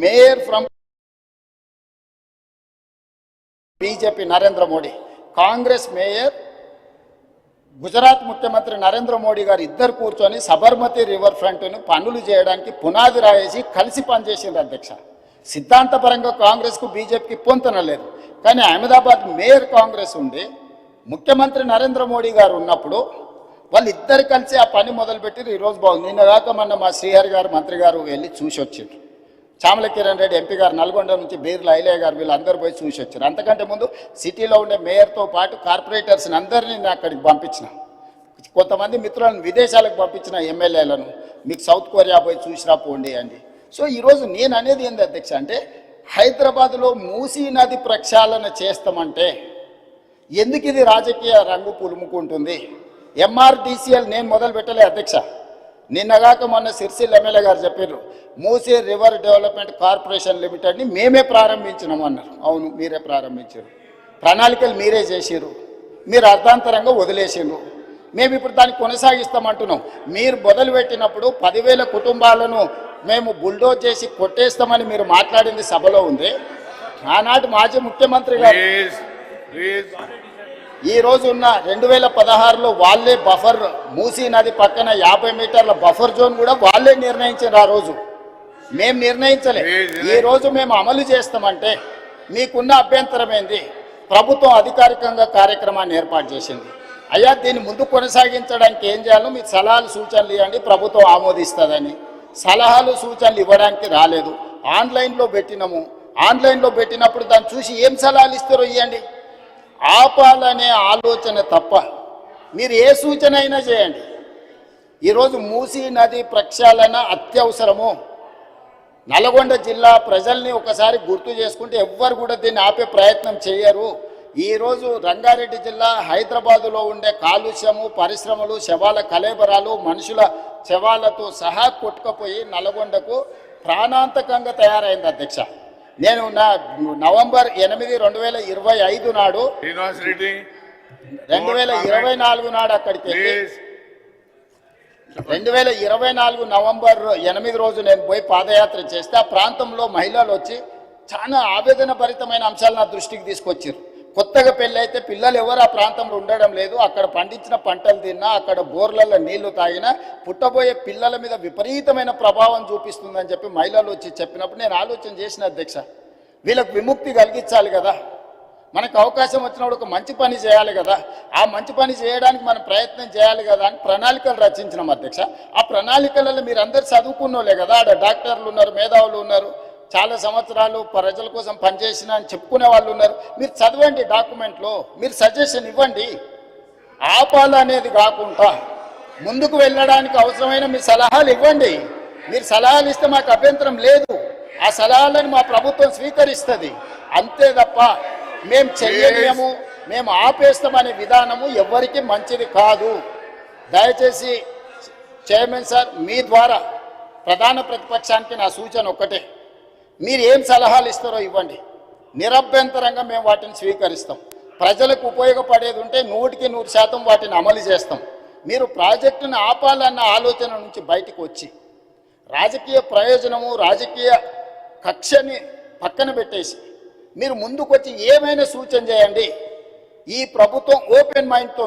mayor from BJP Narendra Modi, Congress mayor, Gujarat ముఖ్యమంత్రి నరేంద్ర మోడీ గారు ఇద్దరు కూర్చొని సబర్మతి రివర్ ఫ్రంట్ను పనులు చేయడానికి పునాది రాయేసి కలిసి పనిచేసింది అధ్యక్ష. సిద్ధాంతపరంగా కాంగ్రెస్కు బీజేపీకి పొంతన లేదు, కానీ అహ్మదాబాద్ మేయర్ కాంగ్రెస్ ఉండి ముఖ్యమంత్రి నరేంద్ర మోడీ గారు ఉన్నప్పుడు వాళ్ళిద్దరు కలిసి ఆ పని మొదలుపెట్టి ఈరోజు బాగుంది. నిన్నగాక మొన్న మా శ్రీహరి గారు మంత్రి గారు వెళ్ళి చూసి వచ్చారు. చామల కిరణ్ రెడ్డి ఎంపీ గారు నల్గొండ నుంచి బీర్ల ఐలయ్య గారు వీళ్ళందరూ పోయి చూసి వచ్చారు. అంతకంటే ముందు సిటీలో ఉండే మేయర్తో పాటు కార్పొరేటర్స్ని అందరినీ నేను అక్కడికి పంపించిన, కొంతమంది మిత్రులను విదేశాలకు పంపించిన ఎమ్మెల్యేలను, మీకు సౌత్ కొరియా పోయి చూసిరా పోండి అండి. సో ఈరోజు నేను అనేది ఏంది అధ్యక్ష అంటే, హైదరాబాద్లో మూసీ నది ప్రక్షాళన చేస్తామంటే ఎందుకు ఇది రాజకీయ రంగు పులుముకుంటుంది? ఎంఆర్డీసీఎల్ నేను మొదలు పెట్టలే అధ్యక్ష. నిన్నగాక మొన్న సిరిసిల్ల ఎమ్మెల్యే గారు చెప్పారు, మూసీ రివర్ డెవలప్మెంట్ కార్పొరేషన్ లిమిటెడ్ని మేమే ప్రారంభించినాము అన్నారు. అవును, మీరే ప్రారంభించారు, ప్రణాళికలు మీరే చేసారు, మీరు అర్ధాంతరంగా వదిలేసారు. మేము ఇప్పుడు దాన్ని కొనసాగిస్తామంటున్నాం. మీరు మొదలుపెట్టినప్పుడు 10,000 కుటుంబాలను మేము బుల్డోజ్ చేసి కొట్టేస్తామని మీరు మాట్లాడింది సభలో ఉంది. ఆనాటి మాజీ ముఖ్యమంత్రి గారు ఈ రోజు ఉన్న 2016లో వాళ్ళే బఫర్, మూసీ నది పక్కన 50 మీటర్ల బఫర్ జోన్ కూడా వాళ్ళే నిర్ణయించారు. ఆ రోజు మేము నిర్ణయించలే. ఈ రోజు మేము అమలు చేస్తామంటే మీకున్న అభ్యంతరం ఏంది? ప్రభుత్వం అధికారికంగా కార్యక్రమాన్ని ఏర్పాటు చేసింది. అయ్యా, దీన్ని ముందు కొనసాగించడానికి ఏం చేయాలో మీకు సలహాలు సూచనలు ఇవ్వండి, ప్రభుత్వం ఆమోదిస్తుందని. సలహాలు సూచనలు ఇవ్వడానికి రాలేదు. ఆన్లైన్లో పెట్టినాము. ఆన్లైన్లో పెట్టినప్పుడు దాన్ని చూసి ఏం సలహాలు ఇస్తారో ఇవ్వండి. ఆపాలనే ఆలోచన తప్ప మీరు ఏ సూచన అయినా చేయండి. ఈరోజు మూసీ నది ప్రక్షాళన అత్యవసరము. నల్గొండ జిల్లా ప్రజల్ని ఒకసారి గుర్తు చేసుకుంటే ఎవ్వరు కూడా దీన్ని ఆపే ప్రయత్నం చేయరు. ఈరోజు రంగారెడ్డి జిల్లా హైదరాబాదులో ఉండే కాలుష్యము, పరిశ్రమలు, శవాల కలేబరాలు, మనుషుల శవాలతో సహా కొట్టుకుపోయి నల్గొండకు ప్రాణాంతకంగా తయారైంది అధ్యక్ష. నేను నవంబర్ 8, 2025 నాడు 2024 నాడు అక్కడికి వెళ్ళి 2024 నవంబర్ 8 రోజు నేను పోయి పాదయాత్ర చేస్తే ఆ ప్రాంతంలో మహిళలు వచ్చి చాలా ఆవేదన భరితమైన అంశాలు నా దృష్టికి తీసుకొచ్చారు. కొత్తగా పెళ్ళి అయితే పిల్లలు ఎవరు ఆ ప్రాంతంలో ఉండడం లేదు, అక్కడ పండించిన పంటలు తిన్నా, అక్కడ బోర్లలో నీళ్లు తాగినా పుట్టబోయే పిల్లల మీద విపరీతమైన ప్రభావం చూపిస్తుందని చెప్పి మహిళలు వచ్చి చెప్పినప్పుడు నేను ఆలోచన చేసిన అధ్యక్ష, వీళ్ళకు విముక్తి కలిగించాలి కదా, మనకు అవకాశం వచ్చినప్పుడు ఒక మంచి పని చేయాలి కదా, ఆ మంచి పని చేయడానికి మనం ప్రయత్నం చేయాలి కదా అని ప్రణాళికలు రచించినాం అధ్యక్ష. ఆ ప్రణాళికలలో మీరు అందరు చదువుకున్నోలే కదా, ఆడ డాక్టర్లు ఉన్నారు, మేధావులు ఉన్నారు, చాలా సంవత్సరాలు ప్రజల కోసం పనిచేసిన అని చెప్పుకునే వాళ్ళు ఉన్నారు. మీరు చదవండి, డాక్యుమెంట్లో మీరు సజెషన్ ఇవ్వండి. ఆపాలనేది కాకుండా ముందుకు వెళ్ళడానికి అవసరమైన మీ సలహాలు ఇవ్వండి. మీరు సలహాలు ఇస్తే మాకు అభ్యంతరం లేదు, ఆ సలహాలను మా ప్రభుత్వం స్వీకరిస్తుంది. అంతే తప్ప మేము చెయ్యలేము, మేము ఆపేస్తామనే విధానము ఎవరికి మంచిది కాదు. దయచేసి చైర్మన్ సార్, మీ ద్వారా ప్రధాన ప్రతిపక్షానికి నా సూచన ఒక్కటే, మీరు ఏం సలహాలు ఇస్తారో ఇవ్వండి, నిరభ్యంతరంగా మేము వాటిని స్వీకరిస్తాం. ప్రజలకు ఉపయోగపడేది ఉంటే 100% వాటిని అమలు చేస్తాం. మీరు ప్రాజెక్టును ఆపాలన్న ఆలోచన నుంచి బయటకు వచ్చి రాజకీయ ప్రయోజనము, రాజకీయ కక్షని పక్కన పెట్టేసి మీరు ముందుకొచ్చి ఏమైనా సూచన చేయండి. ఈ ప్రభుత్వం ఓపెన్ మైండ్తో